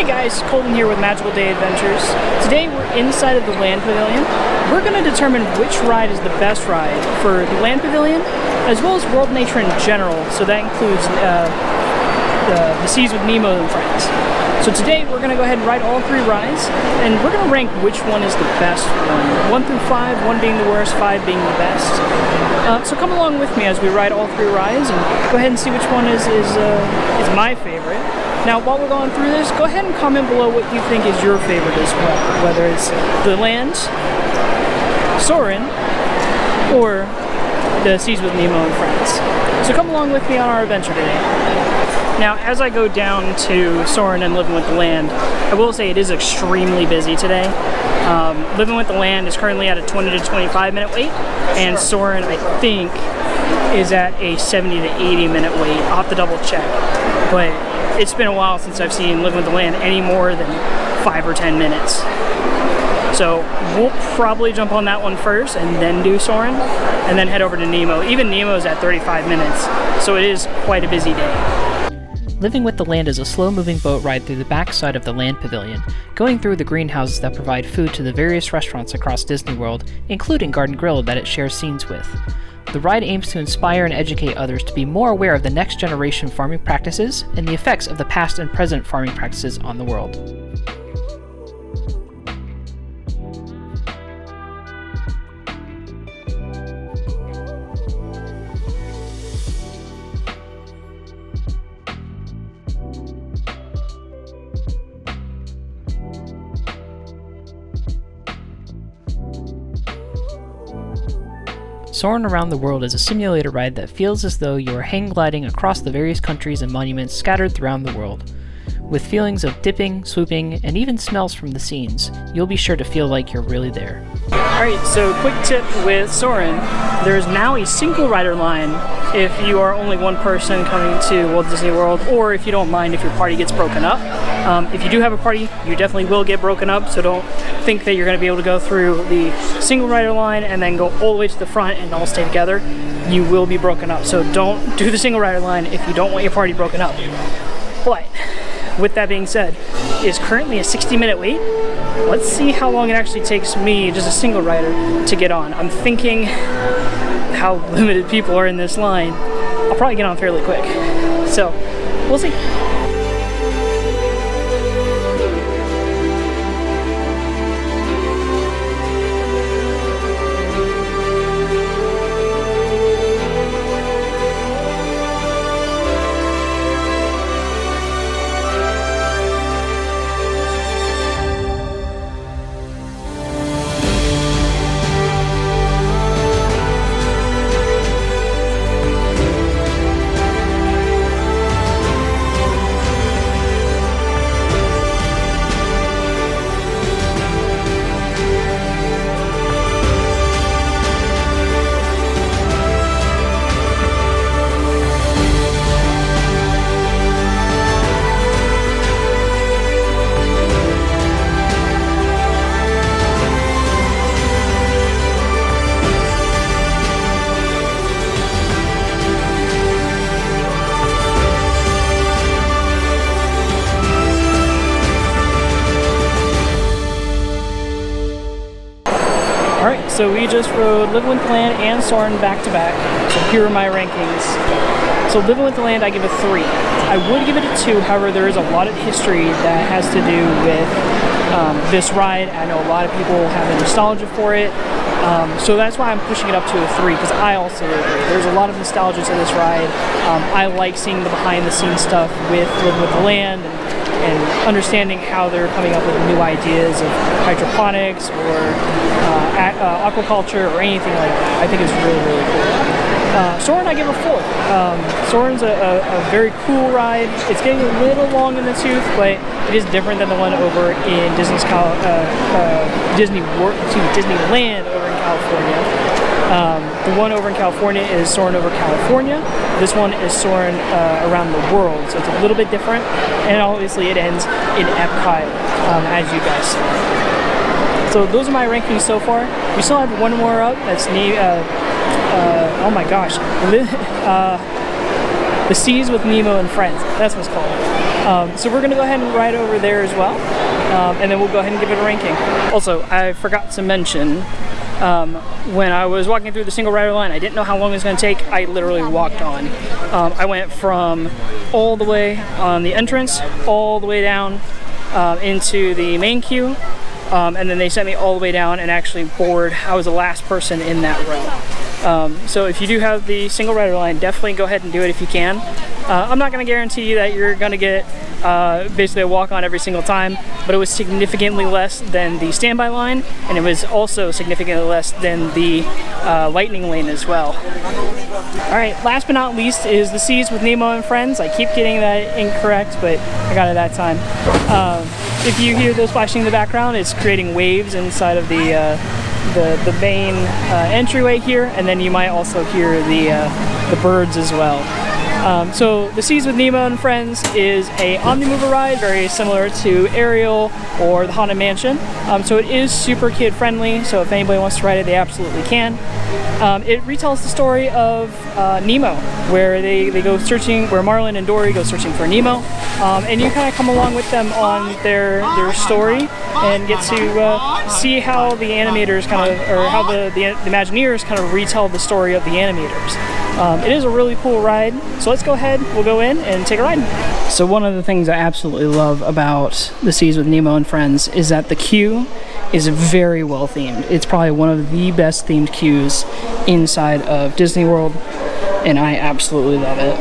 Hey guys, Colton here with Magical Day Adventures. Today we're inside of the Land Pavilion. We're going to determine which ride is the best ride for the Land Pavilion, as well as World Nature in general, so that includes the Seas with Nemo and Friends. So today we're going to go ahead and ride all three rides, and we're going to rank which one is the best one. 1 through 5, 1 being the worst, 5 being the best. So come along with me as we ride all three rides, and go ahead and see which one is my favorite. Now, while we're going through this, go ahead and comment below what you think is your favorite as well, whether it's the Land, Soarin, or the Seas with Nemo and Friends. So come along with me on our adventure today. Now, as I go down to Soarin and Living with the Land, I will say it is extremely busy today. Living with the Land is currently at a 20 to 25 minute wait, and Soarin, I think, is at a 70 to 80 minute wait. I'll have to double check, but it's been a while since I've seen Living with the Land any more than 5 or 10 minutes. So we'll probably jump on that one first and then do Soarin, and then head over to Nemo. Even Nemo's at 35 minutes, so it is quite a busy day. Living with the Land is a slow-moving boat ride through the backside of the Land Pavilion, going through the greenhouses that provide food to the various restaurants across Disney World, including Garden Grill that it shares scenes with. The ride aims to inspire and educate others to be more aware of the next generation farming practices and the effects of the past and present farming practices on the world. Soarin' Around the World is a simulator ride that feels as though you are hang gliding across the various countries and monuments scattered throughout the world. With feelings of dipping, swooping, and even smells from the scenes, you'll be sure to feel like you're really there. Alright, so quick tip with Soarin', there's now a single rider line if you are only one person coming to Walt Disney World, or if you don't mind if your party gets broken up. If you do have a party, you definitely will get broken up, so don't think that you're going to be able to go through the single rider line and then go all the way to the front and all stay together. You will be broken up, so don't do the single rider line if you don't want your party broken up. But with that being said, it's currently a 60-minute wait. Let's see how long it actually takes me, just a single rider, to get on. I'm thinking how limited people are in this line. I'll probably get on fairly quick. So, we'll see. Alright, so we just rode Living with the Land and Soarin' back to back. So here are my rankings. So Living with the Land I give a 3. I would give it a 2, however there is a lot of history that has to do with this ride. I know a lot of people have a nostalgia for it. So that's why I'm pushing it up to a 3, because I also agree. There's a lot of nostalgia to this ride. I like seeing the behind the scenes stuff with Living with the Land and understanding how they're coming up with new ideas of hydroponics or aquaculture or anything like that. I think it's really, really cool. Soarin' I give a 4. Soarin's a very cool ride. It's getting a little long in the tooth, but it is different than the one over in Disneyland over in California. The one over in California is Soarin' over California. This one is Soarin' around the world, so it's a little bit different. And obviously it ends in EPCOT, as you guys see. So those are my rankings so far. We still have one more up. That's oh my gosh, The Seas with Nemo and Friends. That's what it's called. So we're gonna go ahead and ride over there as well, and then we'll go ahead and give it a ranking. Also, I forgot to mention, when I was walking through the single rider line, I didn't know how long it was going to take. I literally walked on. I went from all the way on the entrance, all the way down into the main queue, and then they sent me all the way down and actually board. I was the last person in that row. So if you do have the single rider line, definitely go ahead and do it if you can. I'm not going to guarantee you that you're going to get basically a walk-on every single time, but it was significantly less than the standby line, and it was also significantly less than the lightning lane as well. Alright, last but not least is the Seas with Nemo and Friends. I keep getting that incorrect, but I got it that time. If you hear those splashing in the background, it's creating waves inside of the main entryway here, and then you might also hear the birds as well. So the Seas with Nemo and Friends is a Omnimover ride, very similar to Ariel or the Haunted Mansion. So it is super kid friendly, so if anybody wants to ride it, they absolutely can. It retells the story of Nemo, where they go searching, where Marlin and Dory go searching for Nemo, and you kind of come along with them on their story and get to see how the animators kind of, or how the Imagineers kind of retell the story of the animators. It is a really cool ride, so let's go ahead, we'll go in and take a ride. So one of the things I absolutely love about the Seas with Nemo and Friends is that the queue is very well themed. It's probably one of the best themed queues inside of Disney World, and I absolutely love it.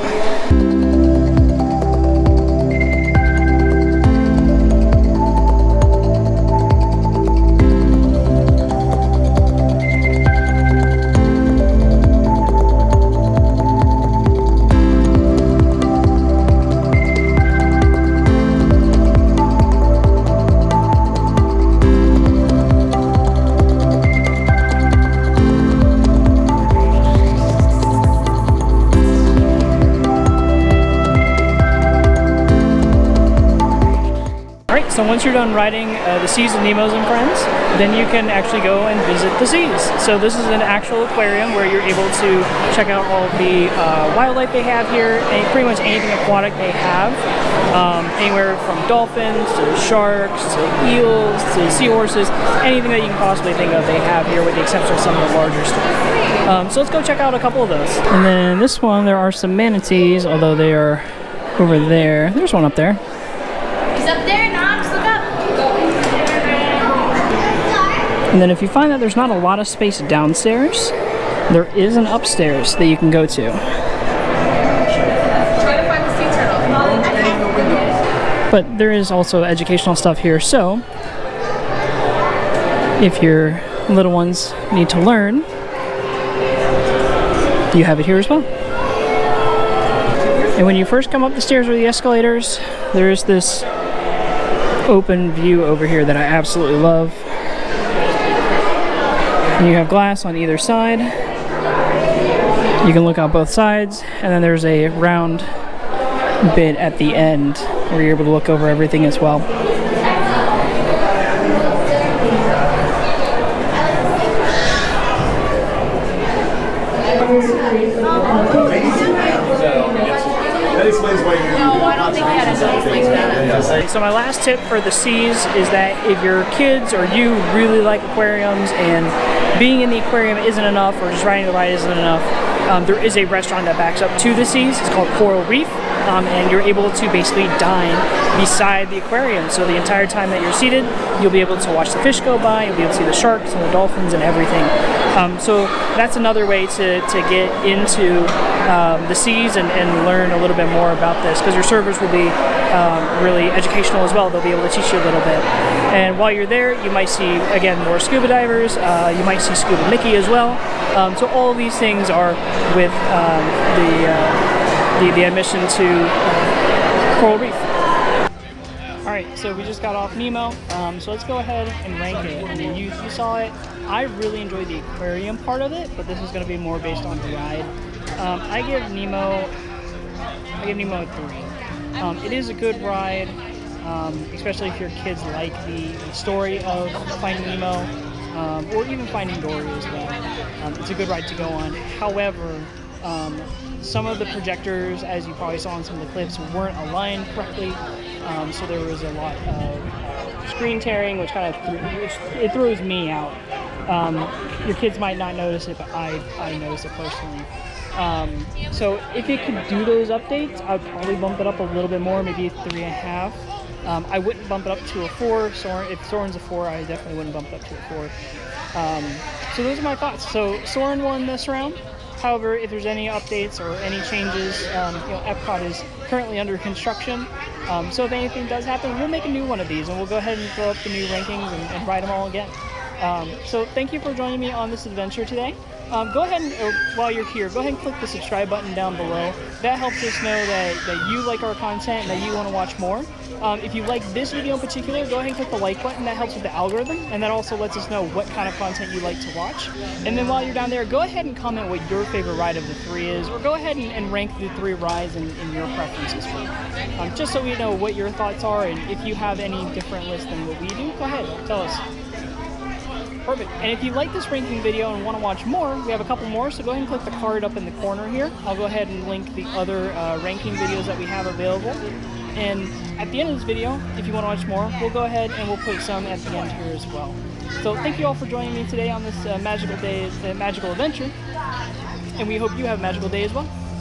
So once you're done riding the Seas with Nemo's and Friends, then you can actually go and visit the seas. So this is an actual aquarium where you're able to check out all the wildlife they have here, and pretty much anything aquatic they have. Anywhere from dolphins to sharks to eels to seahorses, anything that you can possibly think of they have here, with the exception of some of the larger stuff. So let's go check out a couple of those. And then this one, there are some manatees, although they are over there. There's one up there. He's up there, Knox, look up. And then if you find that there's not a lot of space downstairs, there is an upstairs that you can go to. Try to find the sea turtle. But there is also educational stuff here, so if your little ones need to learn, you have it here as well. And when you first come up the stairs or the escalators, there is this open view over here that I absolutely love. And you have glass on either side. You can look out both sides, and then there's a round bit at the end where you're able to look over everything as well. That explains why you. No, I don't think we had a place like that. So my last tip for the Seas is that if your kids or you really like aquariums and being in the aquarium isn't enough, or just riding the ride isn't enough, there is a restaurant that backs up to the Seas. It's called Coral Reef, and you're able to basically dine beside the aquarium. So the entire time that you're seated, you'll be able to watch the fish go by, you'll be able to see the sharks and the dolphins and everything. So that's another way to get into the Seas and learn a little bit more about this, because your servers will be really educational as well. They'll be able to teach you a little bit. And while you're there, you might see, again, more scuba divers. You might see Scuba Mickey as well. So all of these things are with the admission to Coral Reef. Alright, so we just got off Nemo, so let's go ahead and rank it. I mean, you saw it. I really enjoyed the aquarium part of it, but this is going to be more based on the ride. I give Nemo a 3. It is a good ride, especially if your kids like the story of Finding Nemo, or even Finding Dory as well. It's a good ride to go on. However, Some of the projectors, as you probably saw in some of the clips, weren't aligned correctly, so there was a lot of screen tearing, which kind of throws me out. Your kids might not notice it, but I noticed it personally. So if it could do those updates, I'd probably bump it up a little bit more, maybe a 3.5. I wouldn't bump it up to a 4. If Soarin's a 4, I definitely wouldn't bump it up to a 4. So those are my thoughts. So Soarin won this round. However, if there's any updates or any changes, EPCOT is currently under construction. So if anything does happen, we'll make a new one of these, and we'll go ahead and throw up the new rankings and ride them all again. So thank you for joining me on this adventure today. Go ahead and, while you're here, go ahead and click the subscribe button down below. That helps us know that you like our content and that you want to watch more. If you like this video in particular, go ahead and click the like button. That helps with the algorithm, and that also lets us know what kind of content you like to watch. And then while you're down there, go ahead and comment what your favorite ride of the 3 is, or go ahead and rank the 3 rides in your preferences for you. Just so we know what your thoughts are, and if you have any different list than what we do, go ahead, tell us. Perfect. And if you like this ranking video and want to watch more, we have a couple more, so go ahead and click the card up in the corner here. I'll go ahead and link the other ranking videos that we have available. And at the end of this video, if you want to watch more, we'll go ahead and we'll put some at the end here as well. So thank you all for joining me today on this magical adventure, and we hope you have a magical day as well.